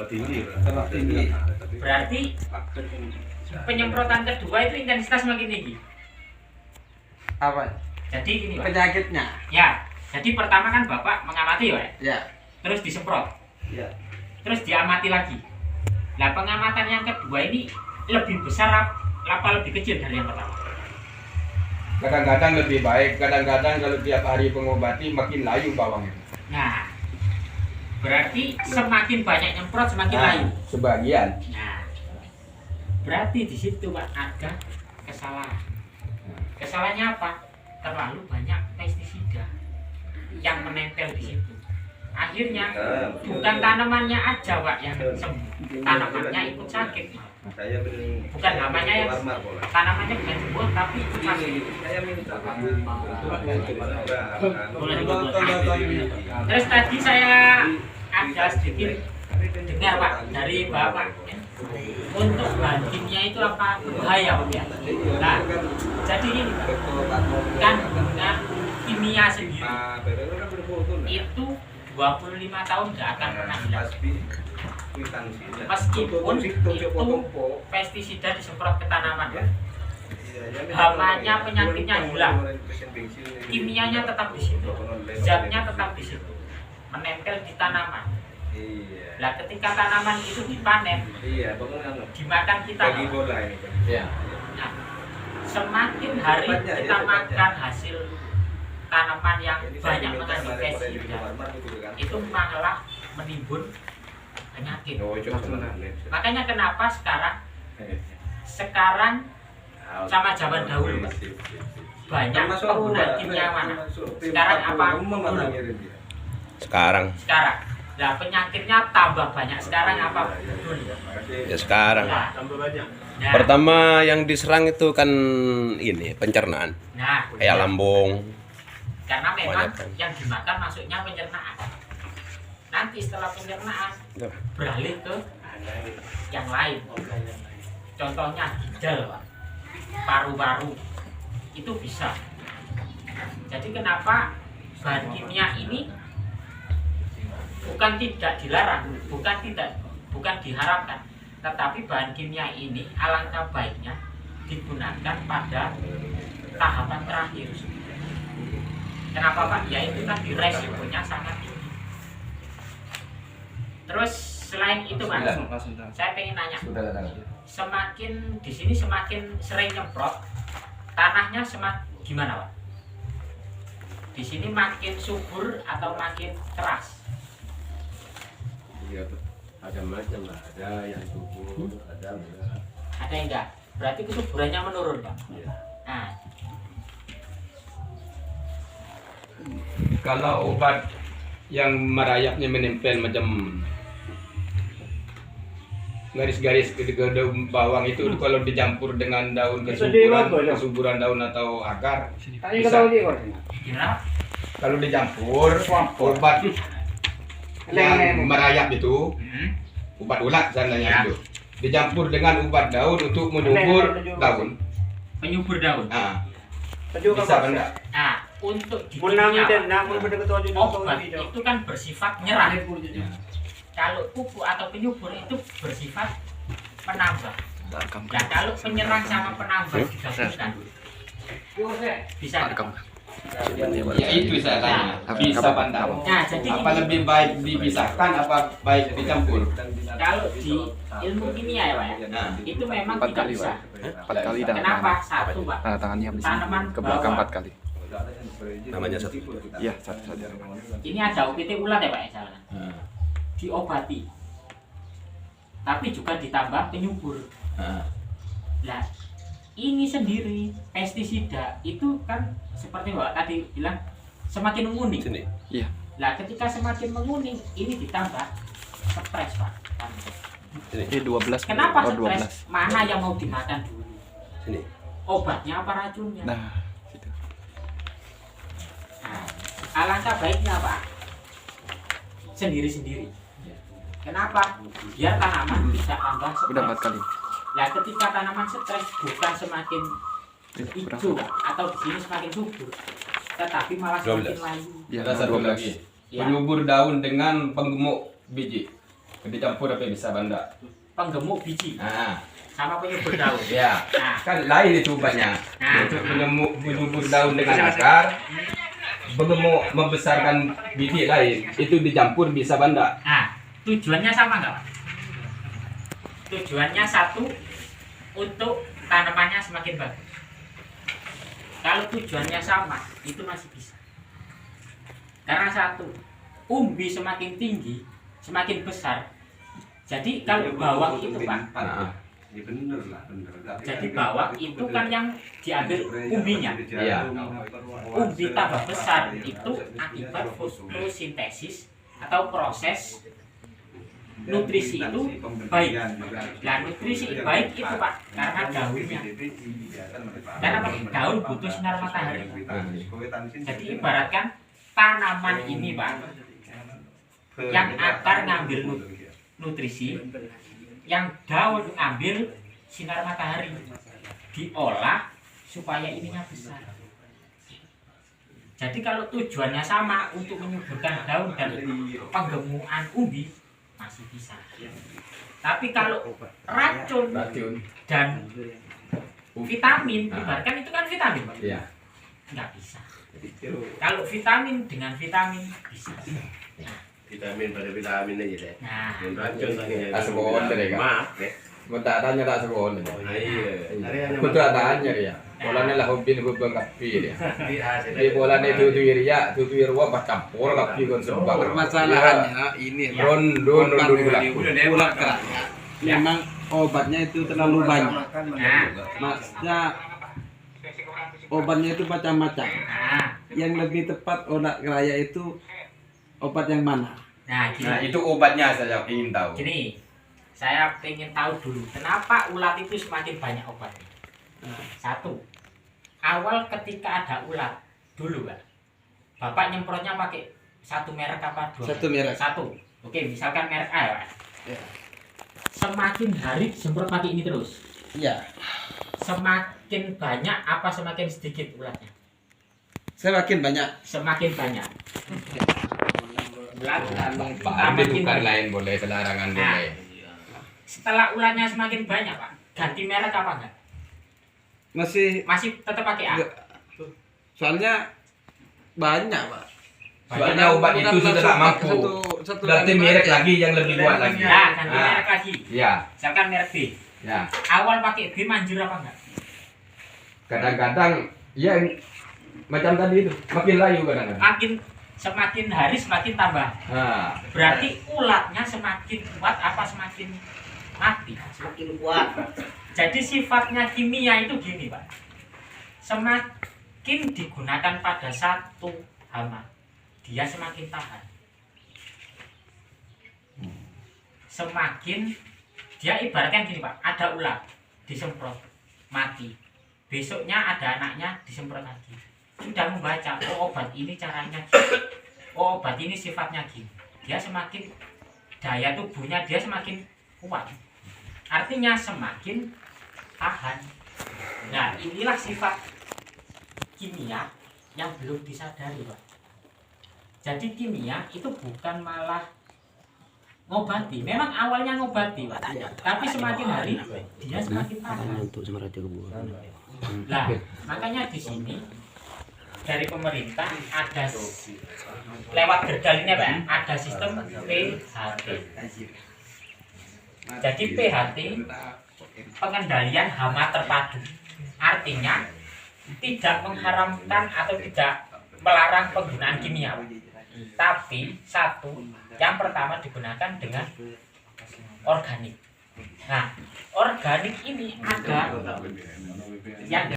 tinggi. Berarti penyemprotan kedua itu intensitas makin tinggi. Apa? Jadi gini, Pak. Penyakitnya. Ya, jadi pertama kan Bapak mengamati, Pak. Ya. Terus disemprot. Ya. Terus diamati lagi. Nah, pengamatan yang kedua ini lebih besar apa lebih kecil dari yang pertama? Kadang-kadang lebih baik, kadang-kadang kalau tiap hari pengobati makin layu bawangnya. Nah, berarti semakin banyak nyemprot semakin layu. Sebagian. Nah, berarti di situ Pak ada kesalahan. Kesalahannya apa? Terlalu banyak pestisida yang menempel di situ. Akhirnya bukan tanamannya aja Pak yang sembuh, tanamannya ikut sakit. Bukan namanya yang tanamannya bukan sembuh tapi ikut sakit. Terus tadi saya ada sedikit dengar Pak dari Bapak untuk bahan kimia itu apa berbahaya Pak ya? Nah, jadi ini Pak, kan dengan kimia sendiri itu 25 tahun nggak akan pernah hilang. Meskipun itu pestisida disemprot ke tanaman, hamanya penyakitnya hilang, kimianya tetap di situ, zatnya tetap di situ, menempel di tanaman. Nah, ketika tanaman itu dipanen, dimakan kita. Nah, semakin hari kita makan hasil tanaman yang banyak mengandung pestisida, itu malah menimbun penyakit. Makanya kenapa sekarang sama zaman dahulu banyak penggunaan kimia mana? Sekarang apa? Sekarang. Nah, penyakitnya tambah banyak sekarang apa? Ya sekarang. Nah, Pertama yang diserang itu kan ini pencernaan. Nah, Kayak lambung. karena memang Banyak. yang dimakan masuknya pencernaan. Nanti setelah pencernaan beralih ke yang lain. Contohnya ginjal, Pak. Paru-paru itu bisa. Jadi kenapa bahan kimia ini bukan tidak dilarang, bukan diharapkan, tetapi bahan kimia ini alangkah baiknya digunakan pada tahapan terakhir. Kenapa Pak? Ya itu tadi resikonya sangat tinggi. Terus selain itu Mas, saya pengen nanya, semakin di sini semakin sering nyemprot, tanahnya semakin gimana Pak? Di sini makin subur atau makin keras? Iya, ada macam lah, ada yang subur, ada enggak. Ada yang enggak? Berarti kesuburannya menurun Pak. Iya. Nah, Kalau obat yang merayapnya menempel macam garis-garis ke daun bawang itu kalau dicampur dengan daun kesuburan daun atau akar bisa. gimana? Kalau dicampur obat yang merayap itu obat ulat Ya. seandainya itu dicampur dengan obat daun untuk menyubur daun. Penyubur daun. Nah, bisa enggak? Nah, untuk di kimia, Pak, obat itu kan bersifat nyerah. Kalau pupuk atau penyubur itu bersifat penambah. Nah, kalau penyerang sama penambah digabungkan, bisa. Ya itu saya tanya. Bisa pandang. Nah, jadi Apa gini, lebih baik dipisahkan apa baik dicampur? kalau di ilmu kimia ya Pak ya, Nah, itu memang 4 tidak kali, bisa. Pak. 4 kali dah. Kenapa? Satu Pak, Tangannya habis Tanaman ke belakang bawah. 4 kali. Namanya satu. Iya, satu saja. ini ada OPT ulat ya Pak ya jalan. Diobati, tapi juga ditambah penyubur. Nah, ini sendiri pestisida itu kan seperti Bapak tadi bilang semakin menguning. Sini. Iya. Nah, ketika semakin menguning ini ditambah stres Pak. Ini 12. Kenapa Oh, stres? 12. Mana yang mau dimakan dulu? Sini. Obatnya apa racunnya? Nah, situ. Nah, alangkah baiknya Pak sendiri-sendiri. Kenapa? Biar tanaman tidak tambah stres. Udah 4 kali. Nah, ketika tanaman stres bukan semakin hijau atau di sini semakin subur, tetapi malah semakin 12. layu. Iya, Ada satu 12. lagi. Ya. Penyubur daun dengan penggemuk biji. Dicampur apa bisa banda? Penggemuk biji Nah, sama penyubur daun. ya. Nah, Kan lain itu obatnya. Nah. Untuk menyubur daun dengan akar, belum membesarkan biji lain. Itu dicampur bisa banda. nah, tujuannya sama nggak Pak? Tujuannya satu, untuk tanamannya semakin bagus. Kalau tujuannya sama, itu masih bisa. Karena satu, umbi semakin tinggi, semakin besar. Jadi kalau bawang itu Pak, Nah, Ya bener lah, bener. jadi bawang itu kan yang diambil umbinya. Iya. Umbi tambah besar itu akibat fotosintesis atau proses nutrisi itu baik. Nah, nutrisi baik itu Pak karena daunnya. Karena apa? Daun butuh sinar matahari. Jadi ibaratkan tanaman ini Pak, yang akar ngambil nutrisi, yang daun ambil sinar matahari, diolah supaya ininya besar. Jadi kalau tujuannya sama untuk menyuburkan daun dan penggemukan umbi masih bisa. Tapi kalau racun dan vitamin, ibaratkan itu kan vitamin, Pak. Iya. Nggak bisa. Kalau vitamin dengan vitamin bisa. Vitamin pada vitamin aja deh. Nah, Yang racun tadi ya. Asbon deh, Kak. Maaf deh. Minta tanya tak sebon. Nah, iya. Betul tanya ya. Bolanya lah hobi nih hubung kapi dia. Iya, Di bola nih tuh ya, tuh ruang pas campur kapi kon sebab. Permasalahannya ini Rondo ulat ulat. keraknya. Memang obatnya itu terlalu banyak. nah, Maksudnya obatnya itu macam-macam. nah, Yang lebih tepat obat keraya itu obat yang mana? nah, Nah, gini. itu obatnya saya ingin tahu. Gini, saya pengen tahu dulu kenapa ulat itu semakin banyak obatnya. Satu, awal ketika ada ulat dulu Pak, Bapak nyemprotnya pakai satu merek apa dua? Satu merek. Satu. Oke, misalkan merek A ya Pak. Ya. Semakin hari disemprot pakai ini terus. Iya. Semakin banyak apa semakin sedikit ulatnya? Semakin banyak. Semakin banyak. Ulat Pak itu bukan lain boleh, selarangan boleh. Setelah ulatnya semakin banyak Pak, ganti merek apa enggak? Masih Masih tetap pakai A. enggak. Soalnya banyak, Pak. Soalnya obat itu sudah tak mampu. Satu Berarti merek lagi yang lebih kuat lagi. Ya, ganti Nah, merek lagi. ya, Misalkan merek B. ya. Awal pakai B manjur apa enggak? Kadang-kadang ya macam tadi itu makin layu kadang-kadang. Semakin hari semakin tambah. Nah, Berarti ulatnya semakin kuat apa semakin mati? Semakin kuat. Jadi sifatnya kimia itu gini Pak. Semakin digunakan pada satu hama, dia semakin tahan. Semakin dia ibaratkan gini Pak, ada ulat disemprot mati. Besoknya ada anaknya disemprot lagi. Sudah membaca, oh obat ini caranya gini. Oh obat ini sifatnya gini. Dia semakin daya tubuhnya dia semakin kuat. Artinya semakin tahan. Nah, inilah sifat kimia yang belum disadari, Pak. Jadi kimia itu bukan malah ngobati. Memang awalnya ngobati, Pak. Tapi semakin hari dia semakin tahan. Nah, makanya di sini dari pemerintah ada lewat gerdal ini Pak, ada sistem PHT. Jadi PHT pengendalian hama terpadu. Artinya tidak mengharamkan atau tidak melarang penggunaan kimia. Tapi satu, yang pertama digunakan dengan organik. Nah, organik ini ada yang